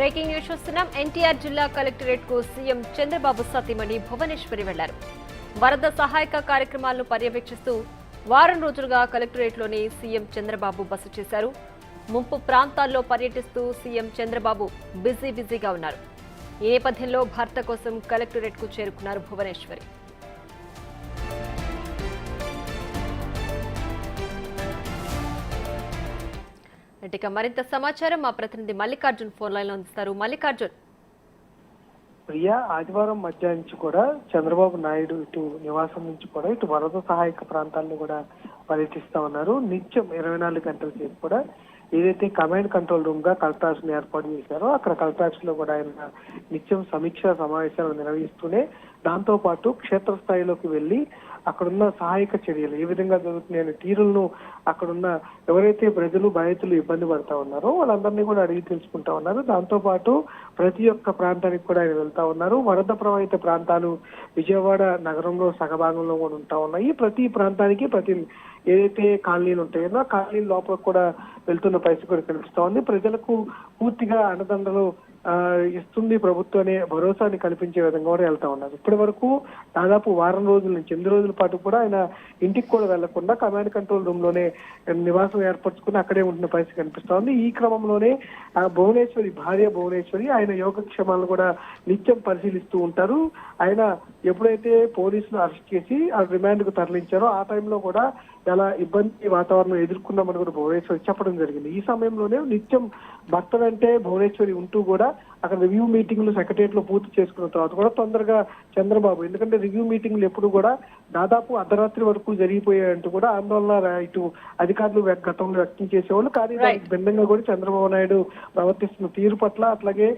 Breaking news చూస్తున్నాం. ఎన్టీఆర్ జిల్లా collectorate కు సీఎం చంద్రబాబు సతీమణి భువనేశ్వరి వెళ్లారు. వరద సహాయక కార్యక్రమాలను పర్యవేక్షిస్తూ వారం రోజులుగా కలెక్టరేట్ లోని సీఎం చంద్రబాబు బస చేశారు. ముంపు ప్రాంతాల్లో పర్యటిస్తూ సీఎం చంద్రబాబు బిజీగా ఉన్నారు. ఈ నేపథ్యంలో భర్త కోసం కలెక్టరేట్ కు చేరుకున్నారు భువనేశ్వరి. ఇక మరింత సమాచారం మా ప్రతినిధి మల్లికార్జున్ ఫోన్ లైన్ లో అందిస్తారు. మల్లికార్జున్, ప్రియా, ఆదివారం మధ్య నుంచి కూడా చంద్రబాబు నాయుడు ఇటు నివాసం నుంచి కూడా ఇటు వరద సహాయక ప్రాంతాలను కూడా పర్యటిస్తా ఉన్నారు. నిత్యం 24 గంటల సేపు కూడా ఏదైతే కమాండ్ కంట్రోల్ రూమ్ గా కలెక్టర్స్ ని ఏర్పాటు చేశారో అక్కడ కలెక్టర్స్ లో కూడా ఆయన నిత్యం సమీక్షా సమావేశాలు నిర్వహిస్తూనే దాంతో పాటు క్షేత్రస్థాయిలోకి వెళ్లి అక్కడున్న సహాయక చర్యలు ఏ విధంగా జరుగుతున్నాయనే తీరులను అక్కడున్న ఎవరైతే ప్రజలు బాధితులు ఇబ్బంది పడతా ఉన్నారో వాళ్ళందరినీ కూడా అడిగి తెలుసుకుంటా ఉన్నారు. దాంతో పాటు ప్రతి ఒక్క ప్రాంతానికి కూడా ఆయన వెళ్తా ఉన్నారు. వరద ప్రభావిత ప్రాంతాలు విజయవాడ నగరంలో సగభాగంలో కూడా ఉంటా ఉన్నాయి. ప్రతి ప్రాంతానికి ఏదైతే కాలనీలు ఉంటాయో ఆ కాలనీ లోపల కూడా వెళ్తున్న పరిస్థితి కూడా కనిపిస్తా ఉంది. ప్రజలకు పూర్తిగా అండదండలు ఇస్తుంది ప్రభుత్వం అనే భరోసాని కల్పించే విధంగా కూడా వెళ్తా ఉన్నారు. ఇప్పటి వరకు దాదాపు వారం రోజుల నుంచి 8 రోజుల పాటు కూడా ఆయన ఇంటికి కూడా వెళ్లకుండా కమాండ్ కంట్రోల్ రూమ్ లోనే నివాసం ఏర్పరచుకుని అక్కడే ఉంటున్న పరిస్థితి కనిపిస్తా ఉంది. ఈ క్రమంలోనే భువనేశ్వరి భార్య భువనేశ్వరి ఆయన యోగక్షేమాలను కూడా నిత్యం పరిశీలిస్తూ ఉంటారు. ఆయన ఎప్పుడైతే పోలీసులు అరెస్ట్ చేసి ఆ రిమాండ్ కు తరలించారో ఆ టైంలో కూడా చాలా ఇబ్బంది వాతావరణం ఎదుర్కొన్నామని కూడా భువనేశ్వరి చెప్పడం జరిగింది. ఈ సమయంలోనే నిత్యం భర్త వెంటే భువనేశ్వరి ఉంటూ కూడా అక్కడ రివ్యూ మీటింగ్లు సెక్రటరియట్ లో పూర్తి చేసుకున్న తర్వాత కూడా తొందరగా చంద్రబాబు, ఎందుకంటే రివ్యూ మీటింగ్లు ఎప్పుడు కూడా దాదాపు అర్ధరాత్రి వరకు జరిగిపోయాయంటూ కూడా ఆందోళన ఇటు అధికారులు గతంలో వ్యక్తం చేసేవాళ్ళు. కానీ దానికి భిన్నంగా కూడా చంద్రబాబు నాయుడు ప్రవర్తిస్తున్న తీరు పట్ల అట్లాగే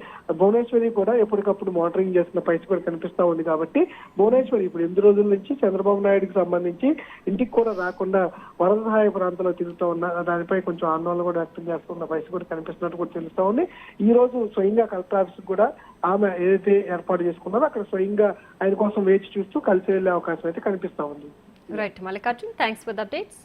భువనేశ్వరి కూడా ఎప్పటికప్పుడు మానిటరింగ్ చేస్తున్న పరిస్థితి కూడా కనిపిస్తా ఉంది. కాబట్టి భువనేశ్వరి ఇప్పుడు 8 రోజుల నుంచి చంద్రబాబు నాయుడుకి సంబంధించి ఇంటికి కూడా రాకుండా వరద సహాయ ప్రాంతంలో తిరుగుతూ ఉన్న దానిపై కొంచెం ఆందోళన కూడా వ్యక్తం చేస్తున్న పరిస్థితి కూడా కనిపిస్తున్నట్టు కూడా తెలుస్తా ఉంది. ఈ రోజు స్వయంగా కలెక్టర్ ఆఫీస్ కూడా ఆమె ఏదైతే ఏర్పాటు చేసుకున్నారో అక్కడ స్వయంగా ఆయన కోసం వేచి చూస్తూ కలిసి వెళ్లే అవకాశం అయితే కనిపిస్తా ఉంది. Right Mallikarjun, thanks for the updates.